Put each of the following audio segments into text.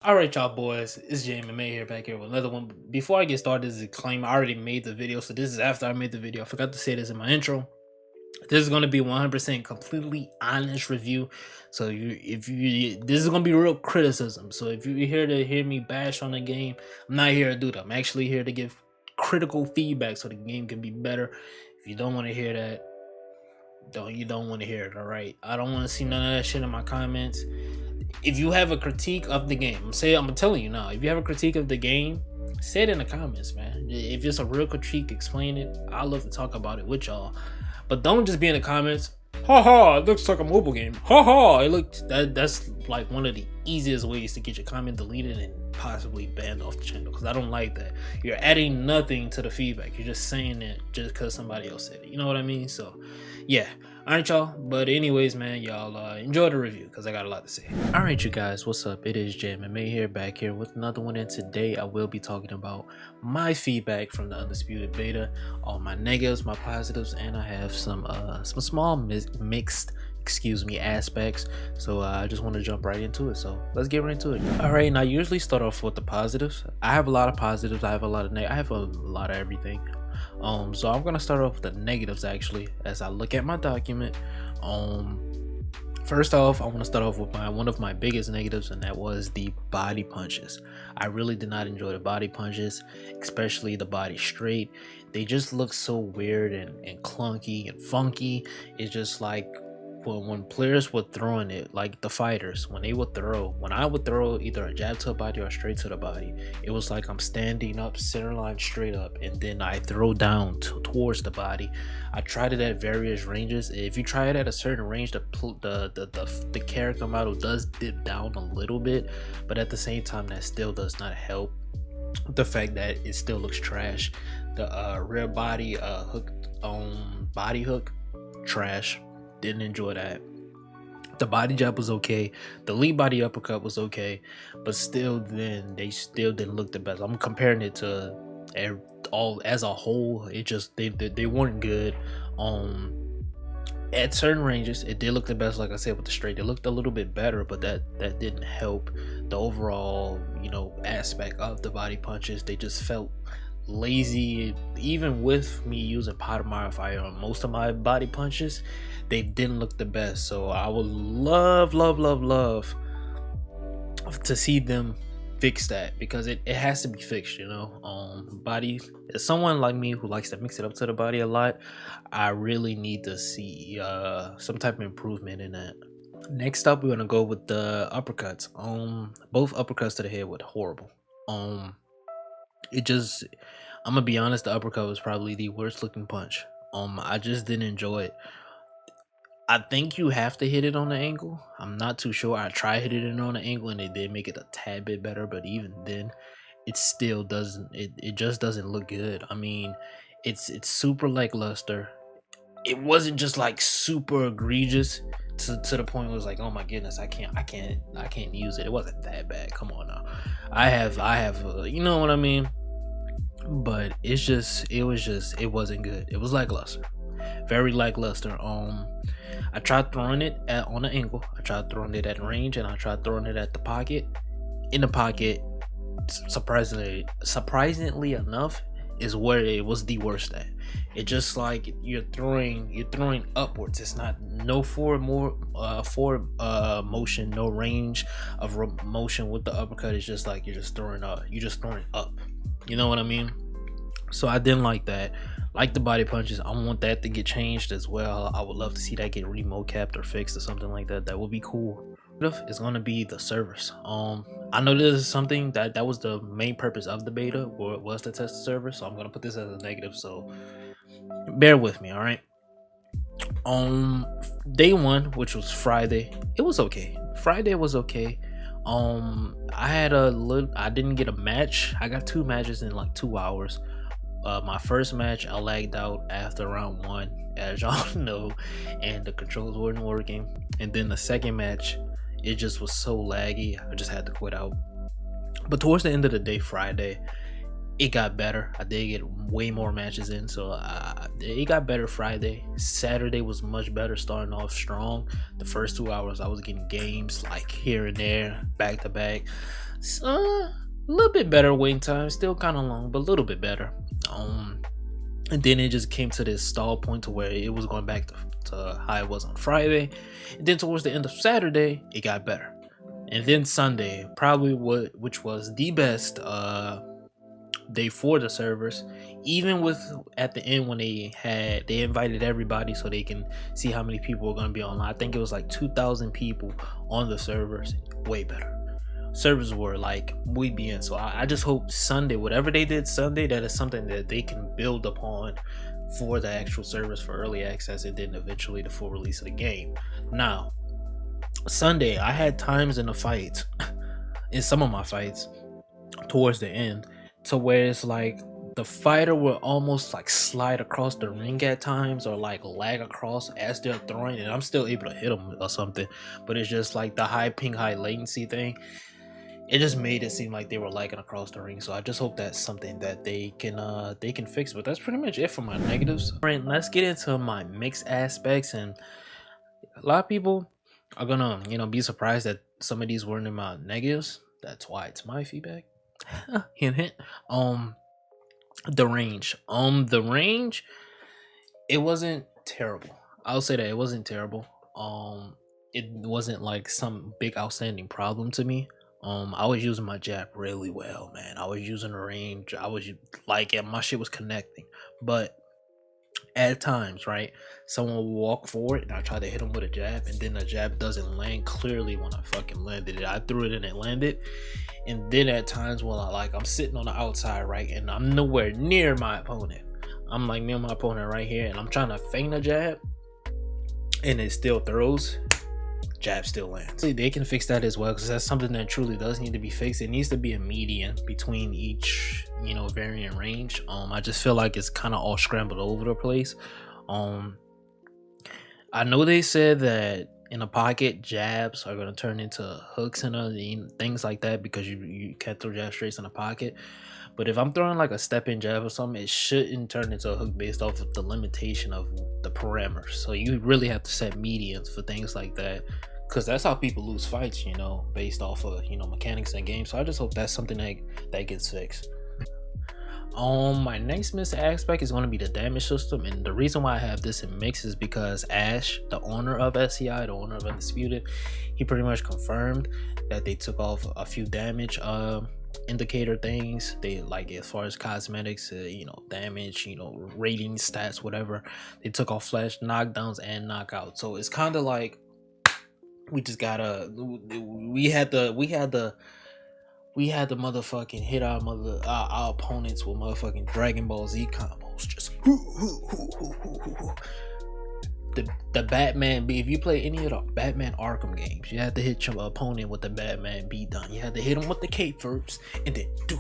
All right, y'all boys, it's JMMA here back here with another one. Before I get started, this is a claim. I already made the video, so this is after I made the video. I forgot to say this in my intro. This is going to be 100% completely honest review. So this is going to be real criticism. So if you're here to hear me bash on the game, I'm not here to do that. I'm actually here to give critical feedback so the game can be better. If you don't want to hear that, you don't want to hear it. All right, I don't want to see none of that shit in my comments. If you have a critique of the game, I'm telling you now, if you have a critique of the game, say it in the comments, man. If it's a real critique, explain it. I love to talk about it with y'all. But don't just be in the comments, haha, it looks like a mobile game. Haha, it looks that's like one of the easiest ways to get your comment deleted and possibly banned off the channel, because I don't like that. You're adding nothing to the feedback. You're just saying it just because somebody else said it. You know what I mean? So yeah. Alright, y'all. But anyways, man, y'all enjoy the review because I got a lot to say. Alright, you guys, what's up? It is JMMA here, back here with another one, and today I will be talking about my feedback from the Undisputed beta, all my negatives, my positives, and I have some small mixed aspects. So I just want to jump right into it. So let's get right into it. All right, now I usually start off with the positives. I have a lot of positives. I have a lot of I have a lot of everything. So I'm gonna start off with the negatives actually as I look at my document. First off, I want to start off with one of my biggest negatives, and that was the body punches. I really did not enjoy the body punches, especially the body straight. They just look so weird and clunky and funky. It's just like when players were throwing it, like the fighters, when I would throw either a jab to a body or straight to the body, it was like I'm standing up, center line straight up, and then I throw down towards the body. I tried it at various ranges. If you try it at a certain range, the character model does dip down a little bit, but at the same time, that still does not help the fact that it still looks trash. The rear body hook body hook, trash. Didn't enjoy that. The body jab was okay. The lead body uppercut was okay, but still, then they still didn't look the best. I'm comparing it to all as a whole. It just they weren't good. At certain ranges, it did look the best. Like I said, with the straight, it looked a little bit better, but that didn't help the overall aspect of the body punches. They just felt lazy. Even with me using powder modifier on most of my body punches, they didn't look the best. So I would love to see them fix that, because it has to be fixed. Body, as someone like me who likes to mix it up to the body a lot, I really need to see some type of improvement in that. Next up, we're gonna go with the uppercuts. Both uppercuts to the head were horrible. I'm gonna be honest, the uppercut was probably the worst looking punch. I just didn't enjoy it. I think you have to hit it on the angle. I'm not too sure. I tried hitting it on the angle and it did make it a tad bit better, but even then, it still doesn't. It just doesn't look good. I mean, it's super lackluster. It wasn't just like super egregious to the point where it was like, oh my goodness, I can't use it. It wasn't that bad. Come on now. I have you know what I mean? But it wasn't good. It was lackluster, very lackluster. I tried throwing it on an angle, I tried throwing it at range, and I tried throwing it at the pocket. In the pocket, surprisingly enough, is where it was the worst at. It just like you're throwing upwards. It's not forward motion, no range of motion with the uppercut. It's just like you're just throwing up. You know what I mean? So I didn't like that. Like the body punches, I want that to get changed as well. I would love to see that get remote capped or fixed or something like that. That would be cool. It's gonna be the servers. I know this is something that was the main purpose of the beta, was to test the server. So I'm gonna put this as a negative. So bear with me, all right? Day one, which was Friday, it was okay. Friday was okay. I didn't get a match. I got 2 matches in like 2 hours. My first match, I lagged out after round 1, as y'all know, and the controls weren't working. And then the second match, it just was so laggy, I just had to quit out. But towards the end of the day, Friday, it got better. I did get way more matches in, so it got better Friday. Saturday was much better, starting off strong. The first 2 hours, I was getting games like here and there, back to back. A little bit better waiting time, still kind of long, but a little bit better. And then it just came to this stall point to where it was going back to how it was on Friday. And then towards the end of Saturday, it got better. And then Sunday, probably which was the best day for the servers, even with at the end when they invited everybody so they can see how many people were going to be online. I think it was like 2,000 people on the servers. Way better. Servers were like muy bien. So I just hope Sunday, whatever they did Sunday, that is something that they can build upon for the actual servers for early access and then eventually the full release of the game. Now, Sunday, I had times in the fights, in some of my fights, towards the end, to where it's like the fighter will almost like slide across the ring at times or like lag across as they're throwing, and I'm still able to hit them or something, but it's just like the high ping, high latency thing. It just made it seem like they were lagging across the ring. So I just hope that's something that they can fix. But that's pretty much it for my negatives. All right, let's get into my mixed aspects. And a lot of people are gonna be surprised that some of these weren't in my negatives. That's why it's my feedback. Hint hint. The range. The range, it wasn't terrible. I'll say that it wasn't terrible. It wasn't like some big outstanding problem to me. I was using my jab really well, man. I was using the range. I was like, yeah, my shit was connecting. But at times, right, someone will walk forward and I try to hit him with a jab, and then the jab doesn't land clearly when I fucking landed it. I threw it and it landed. And then at times when I'm sitting on the outside, right, and I'm nowhere near my opponent. I'm like near my opponent right here, and I'm trying to feint a jab, and it still throws. Jab still lands. They can fix that as well, because that's something that truly does need to be fixed. It needs to be a median between each variant range. I just feel like it's kind of all scrambled over the place. I know they said that in a pocket jabs are going to turn into hooks and other things like that, because you can't throw jab straights in a pocket. But if I'm throwing like a step-in jab or something, it shouldn't turn into a hook based off of the limitation of the parameters. So you really have to set medians for things like that, because that's how people lose fights, based off of mechanics in games. So I just hope that's something that gets fixed. My next missed aspect is going to be the damage system, and the reason why I have this in mix is because Ash, the owner of SCI, the owner of Undisputed, he pretty much confirmed that they took off a few damage indicator things. They like, as far as cosmetics, damage, rating stats, whatever, they took off flash knockdowns and knockouts. So it's kind of like we just gotta we had the motherfucking hit our opponents with motherfucking Dragon Ball Z combos. Just the Batman. If you play any of the Batman Arkham games, you had to hit your opponent with the Batman beat down. You had to hit him with the cape first, and then do.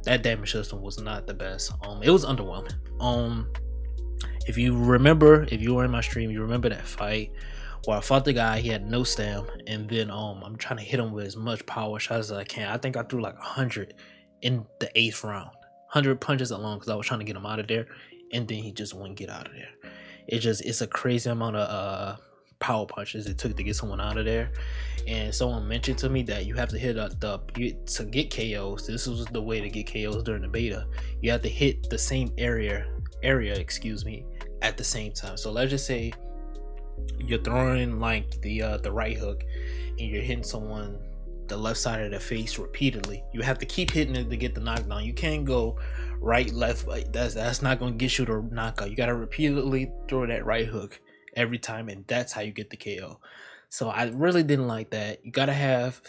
That damage system was not the best. It was underwhelming. If you remember, if you were in my stream, you remember that fight where I fought the guy. He had no stam, and then I'm trying to hit him with as much power shots as I can. I think I threw like 100 in the 8th round, 100 punches alone, because I was trying to get him out of there, and then he just wouldn't get out of there. It's a crazy amount of power punches it took to get someone out of there. And someone mentioned to me that you have to hit to get KOs. This was the way to get KOs during the beta. You have to hit the same area at the same time. So let's just say you're throwing like the right hook, and you're hitting someone the left side of the face repeatedly. You have to keep hitting it to get the knockdown. You can't go right, left. That's not going to get you the knockout. You got to repeatedly throw that right hook every time, and that's how you get the KO. So I really didn't like that. You got to have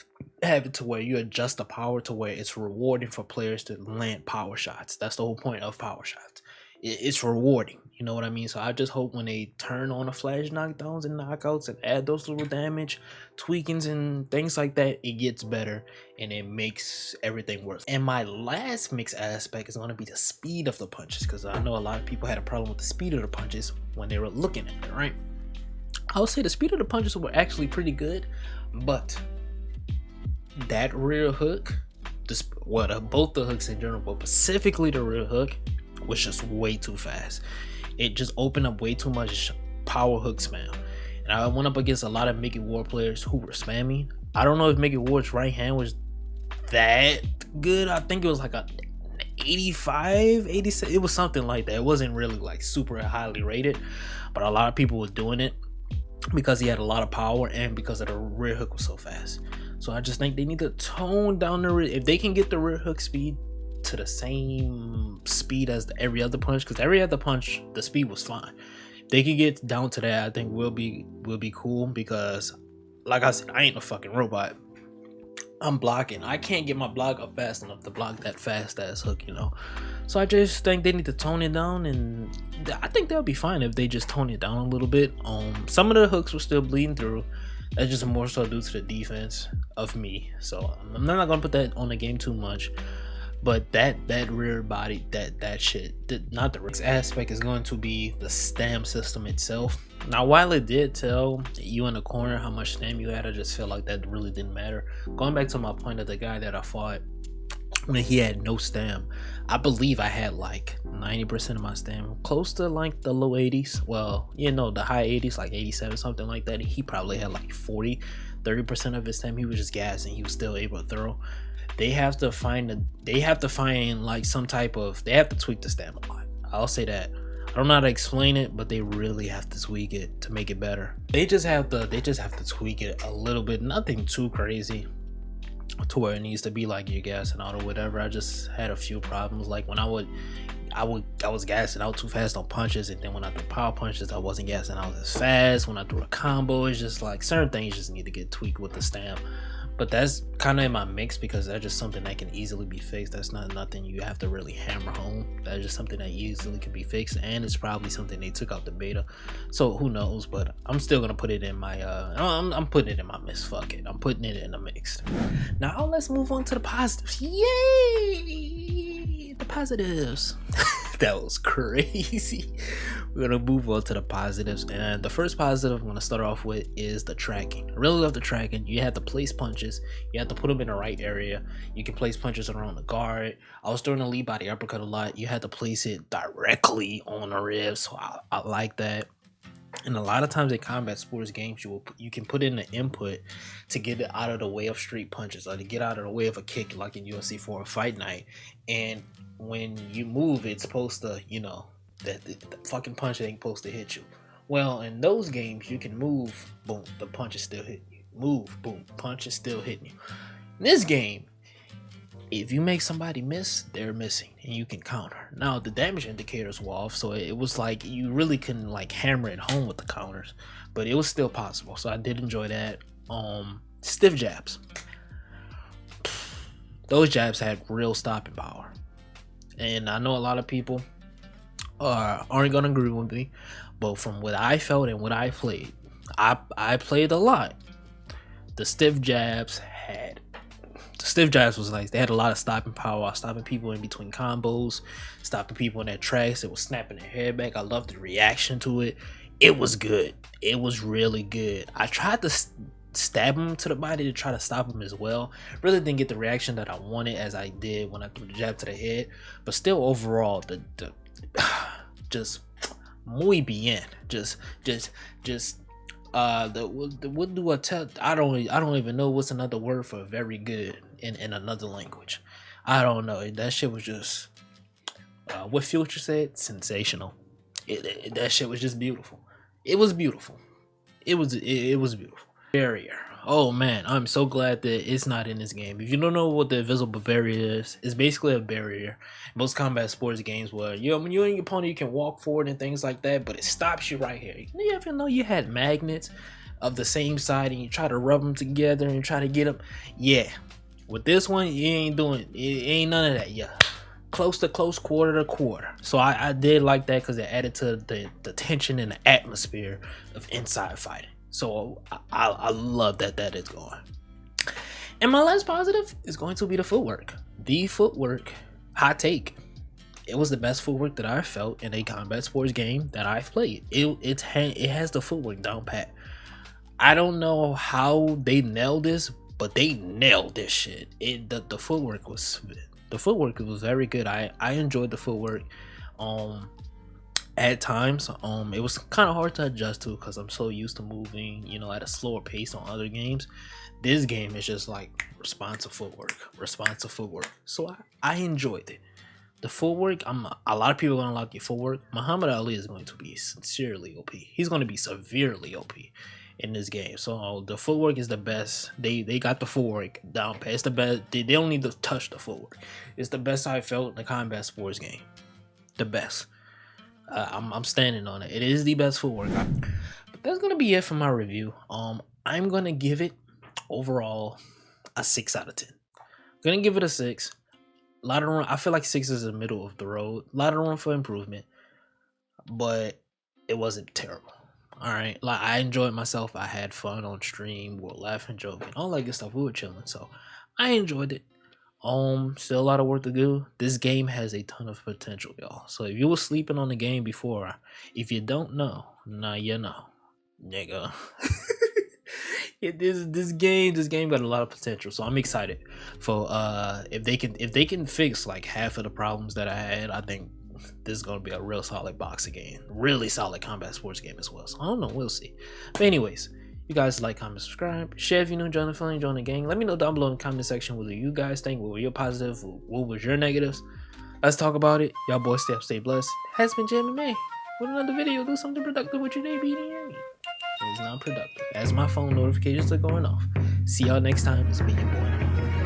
it to where you adjust the power to where it's rewarding for players to land power shots. That's the whole point of power shots. It's rewarding, you know what I mean? So I just hope when they turn on the flash knockdowns and knockouts and add those little damage tweakings and things like that, it gets better and it makes everything worth it. And my last mixed aspect is going to be the speed of the punches, because I know a lot of people had a problem with the speed of the punches when they were looking at it, right? I would say the speed of the punches were actually pretty good, but that rear hook, both the hooks in general, but specifically the rear hook, was just way too fast. It just opened up way too much power hook spam, and I went up against a lot of Mickey War players who were spamming I don't know if Mickey Ward's right hand was that good. I think it was like a 85, 86. It was something like that. It wasn't really like super highly rated, but a lot of people were doing it because he had a lot of power and because of the rear hook was so fast. So I just think they need to tone down the rear. If they can get the rear hook speed to the same speed as every other punch, because every other punch the speed was fine. If they can get down to that, I think we'll be cool, because like I said, I ain't a fucking robot. I'm blocking. I can't get my block up fast enough to block that fast ass hook, you know. So I just think they need to tone it down, and I think they'll be fine if they just tone it down a little bit. Some of the hooks were still bleeding through. That's just more so due to the defense of me. So I'm not gonna put that on the game too much. But that rear body, that shit, not the next aspect is going to be the stam system itself. Now, while it did tell you in the corner how much stam you had, I just feel like that really didn't matter. Going back to my point of the guy that I fought when he had no stam, I believe I had like 90% of my stam, close to like the low 80s. Well, you know, the high 80s, like 87, something like that. He probably had like 30% of his stam. He was just gassing. He was still able to throw. They have to find like some type of, they have to tweak the stam a lot. I'll say that. I don't know how to explain it, but they really have to tweak it to make it better. They just have to tweak it a little bit, nothing too crazy to where it needs to be like you're gassing out or whatever. I just had a few problems, like when I was gassing out too fast on punches, and then when I threw power punches, I wasn't gassing out as fast. When I threw a combo, it's just like certain things just need to get tweaked with the stam. But that's kind of in my mix, because that's just something that can easily be fixed. That's not nothing you have to really hammer home. That's just something that easily can be fixed, and it's probably something they took out the beta. So who knows? But I'm still gonna put it in my I'm putting it in my mix. Fuck it, I'm putting it in the mix. Now let's move on to the positives. Yay! The positives. That was crazy. We're gonna move on to the positives, and the first positive I'm gonna start off with is the tracking. I really love the tracking. You have to place punches, you have to put them in the right area. You can place punches around the guard. I was throwing the lead body uppercut a lot. You had to place it directly on the ribs, so I like that. And a lot of times in combat sports games, you can put in the input to get it out of the way of street punches, or to get out of the way of a kick, like in UFC for a fight night. And when you move, it's supposed to, you know, that the fucking punch ain't supposed to hit you. Well, in those games, you can move, boom, the punch is still hitting you. Move, boom, punch is still hitting you. In this game, if you make somebody miss, they're missing, and you can counter. Now the damage indicators were off, so it was like you really couldn't like hammer it home with the counters, but it was still possible. So I did enjoy that. Stiff jabs. Those jabs had real stopping power, and I know a lot of people aren't gonna agree with me, but from what I felt and what I played, I played a lot. The stiff jabs was like, they had a lot of stopping power, stopping people in between combos, stopping people in their tracks. It was snapping their head back. I loved the reaction to it. It was good. It was really good. I tried to stab him to the body to try to stop him as well. Really didn't get the reaction that I wanted as I did when I threw the jab to the head. But still, overall, the just muy bien. What do I tell? I don't even know what's another word for very good in another language. I don't know. That shit was just what Future said, sensational. That shit was just beautiful. It was beautiful. It was beautiful. Barrier. Oh man, I'm so glad that it's not in this game. If you don't know what the invisible barrier is, it's basically a barrier. Most combat sports games where when you and your opponent, you can walk forward and things like that, but it stops you right here. You ever know you had magnets of the same side and you try to rub them together and try to get them? Yeah. With this one, you ain't doing it. Ain't none of that. Yeah. Close to close, quarter to quarter. So I did like that because it added to the tension and the atmosphere of inside fighting. So I love that is going. And my last positive is going to be the footwork. The footwork, hot take. It was the best footwork that I felt in a combat sports game that I've played. It has the footwork down pat. I don't know how they nailed this, but they nailed this shit. The footwork was very good. I enjoyed the footwork. At times, it was kind of hard to adjust to because I'm so used to moving, at a slower pace on other games This game is just like responsive footwork. So I enjoyed it. The footwork, a lot of people are gonna like your footwork. Muhammad Ali is going to be sincerely OP. He's going to be severely OP in this game. So the footwork is the best. They got the footwork down pat. It's the best. They don't need to touch the footwork. It's the best I felt in the combat sports game. The best. I'm standing on it. It is the best footwork. But that's gonna be it for my review. I'm gonna give it overall a 6 out of 10. Gonna give it a 6. A lot of room. I feel like 6 is the middle of the road. A lot of room for improvement, but it wasn't terrible. All right, like I enjoyed myself. I had fun on stream. We were laughing, joking, all that good stuff. We were chilling, so I enjoyed it. Still a lot of work to do. This game has a ton of potential, y'all. So if you were sleeping on the game before, if you don't know, now you know, nigga. This game got a lot of potential, so I'm excited for if they can fix like half of the problems that I had. I think this is gonna be a real solid boxing game, really solid combat sports game as well. So I don't know, we'll see. But anyways, you guys like, comment, subscribe, share if you new, join the family, join the gang. Let me know down below in the comment section what do you guys think, what were your positives, what was your negatives. Let's talk about it. Y'all boys stay up, stay blessed. It has been Jam and May with another video. Do something productive with your day, BD. It is not productive as my phone notifications are going off. See y'all next time. It's been your boy.